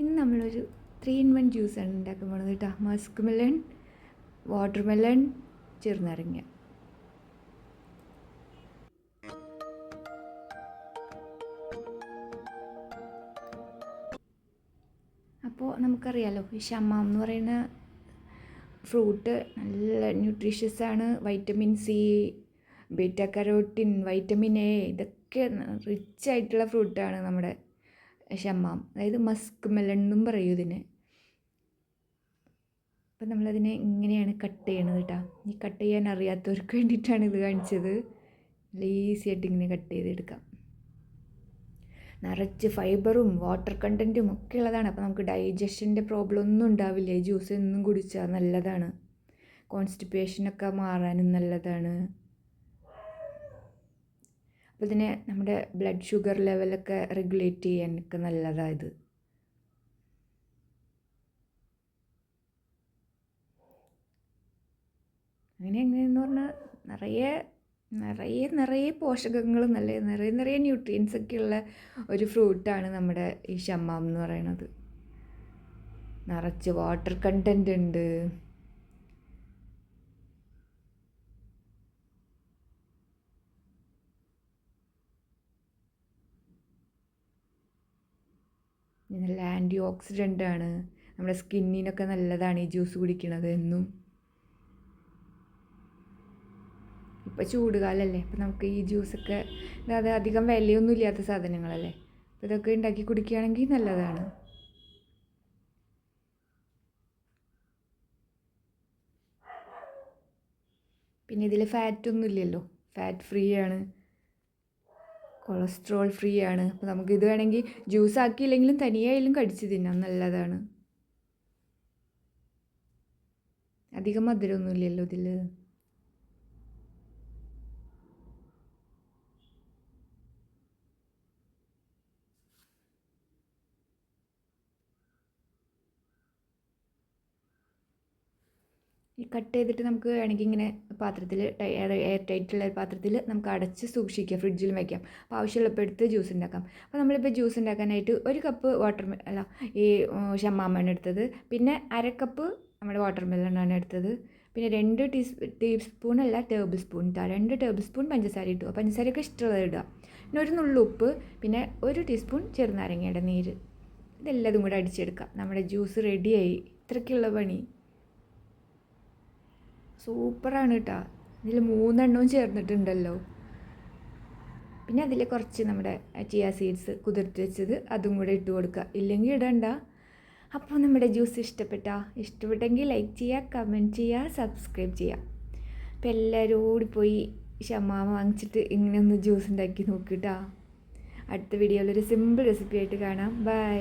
ഇന്ന് നമ്മളൊരു 3 in 1 ജ്യൂസാണ് ഉണ്ടാക്കാൻ പോകുന്നത് കേട്ടോ. മസ്ക് മെലൺ, വാട്ടർ മെലൺ, ചെറുനാരങ്ങ. അപ്പോൾ നമുക്കറിയാലോ, ഈ ഷമ്മാം എന്ന് പറയുന്ന ഫ്രൂട്ട് നല്ല ന്യൂട്രീഷ്യസ് ആണ്. Vitamin C, beta carotene, vitamin A, ഇതൊക്കെ റിച്ച് ആയിട്ടുള്ള ഫ്രൂട്ടാണ് നമ്മുടെ ഷമ്മാം. അതായത് മസ്ക് മെലൺ എന്നും പറയും ഇതിന്. അപ്പം നമ്മളതിനെ ഇങ്ങനെയാണ് കട്ട് ചെയ്യണത് കേട്ടോ. ഈ കട്ട് ചെയ്യാൻ അറിയാത്തവർക്ക് വേണ്ടിയിട്ടാണ് ഇത് കാണിച്ചത്. ഈസി ആയിട്ട് ഇങ്ങനെ കട്ട് ചെയ്തെടുക്കാം. നിറച്ച് ഫൈബറും വാട്ടർ കണ്ടൻറ്റും ഒക്കെ ഉള്ളതാണ്. അപ്പോൾ നമുക്ക് ഡൈജഷൻ്റെ പ്രോബ്ലം ഒന്നും ഉണ്ടാവില്ല. ഈ ജ്യൂസ് എന്നും കുടിച്ചാൽ നല്ലതാണ്. കോൺസ്റ്റിപ്പേഷനൊക്കെ മാറാനും നല്ലതാണ്. അപ്പോൾ ഇതിനെ നമ്മുടെ ബ്ലഡ് ഷുഗർ ലെവലൊക്കെ റെഗുലേറ്റ് ചെയ്യാനൊക്കെ നല്ലതാണ് ഇത്. എങ്ങനെയെന്ന് പറഞ്ഞാൽ നിറയെ പോഷകങ്ങൾ, നിറയെ ന്യൂട്രിയൻസ് ഒക്കെ ഉള്ള ഒരു ഫ്രൂട്ടാണ് നമ്മുടെ ഈ ഷമ്മാം എന്ന് പറയുന്നത്. നിറച്ച് വാട്ടർ കണ്ടൻറ്റ് ഉണ്ട്. നല്ല ആൻറ്റി ഓക്സിഡൻ്റ് ആണ്. നമ്മുടെ സ്കിന്നിനൊക്കെ നല്ലതാണ് ഈ ജ്യൂസ് കുടിക്കുന്നത് എന്നും. ഇപ്പോൾ ചൂടുകാലമല്ലേ, അപ്പോൾ നമുക്ക് ഈ ജ്യൂസൊക്കെ അതായത് അധികം വിലയൊന്നും ഇല്ലാത്ത സാധനങ്ങളല്ലേ, അപ്പോൾ ഇതൊക്കെ ഉണ്ടാക്കി കുടിക്കുകയാണെങ്കിൽ നല്ലതാണ്. പിന്നെ ഇതിൽ ഫാറ്റൊന്നും ഇല്ലല്ലോ, ഫാറ്റ് ഫ്രീ ആണ്, കൊളസ്ട്രോൾ ഫ്രീ ആണ്. അപ്പോൾ നമുക്കിത് വേണമെങ്കിൽ ജ്യൂസ് ആക്കിയില്ലെങ്കിലും തനിയായാലും കടിച്ച് തിന്നാൻ നല്ലതാണ്. അധികം മധുരമൊന്നും ഇല്ലല്ലോ ഇതിൽ. ഈ കട്ട് ചെയ്തിട്ട് നമുക്ക് വേണമെങ്കിൽ ഇങ്ങനെ പാത്രത്തിൽ, എയർ ടൈറ്റുള്ള പാത്രത്തിൽ നമുക്ക് അടച്ച് സൂക്ഷിക്കാം, ഫ്രിഡ്ജിൽ വയ്ക്കാം. അപ്പോൾ ആവശ്യമുള്ളപ്പോൾ എടുത്ത് ജ്യൂസ് ഉണ്ടാക്കാം. അപ്പോൾ നമ്മളിപ്പോൾ ജ്യൂസ് ഉണ്ടാക്കാനായിട്ട് 1 കപ്പ് ഈ ഷമ്മാമാണ് എടുത്തത്. പിന്നെ 1/2 കപ്പ് നമ്മുടെ വാട്ടർ മെലണാണ് എടുത്തത്. പിന്നെ 2 ടീസ്പൂൺ അല്ല, ടേബിൾ സ്പൂൺ 2 ടേബിൾ സ്പൂൺ പഞ്ചസാര ഇട്ടു. പഞ്ചസാരയൊക്കെ ഇഷ്ടമുള്ളത് ഇടുക. പിന്നെ 1 നുള്ളു ഉപ്പ്, പിന്നെ 1 ടീസ്പൂൺ ചെറുനാരങ്ങയുടെ നീര്. ഇതെല്ലാതും കൂടെ അടിച്ചെടുക്കാം. നമ്മുടെ ജ്യൂസ് റെഡിയായി. ഇത്രയ്ക്കുള്ള പണി. സൂപ്പറാണ് കേട്ടോ. ഇതിൽ 3 എണ്ണവും ചേർന്നിട്ടുണ്ടല്ലോ. പിന്നെ അതിൽ കുറച്ച് നമ്മുടെ ചിയ സീഡ്സ് കുതിർത്ത് വെച്ചത് അതും കൂടെ ഇട്ട് കൊടുക്കുക, ഇല്ലെങ്കിൽ ഇടണ്ട. അപ്പോൾ നമ്മുടെ ജ്യൂസ് ഇഷ്ടപ്പെട്ടെങ്കിൽ ലൈക്ക് ചെയ്യുക, കമൻറ്റ് ചെയ്യുക, സബ്സ്ക്രൈബ് ചെയ്യുക. അപ്പോൾ എല്ലാവരും ഓടിപ്പോയി ഷമ്മാം വാങ്ങിച്ചിട്ട് ഇങ്ങനെ ഒന്ന് ജ്യൂസ് ഉണ്ടാക്കി നോക്കിട്ടാ. അടുത്ത വീഡിയോയിലൊരു സിമ്പിൾ റെസിപ്പി ആയിട്ട് കാണാം. ബൈ.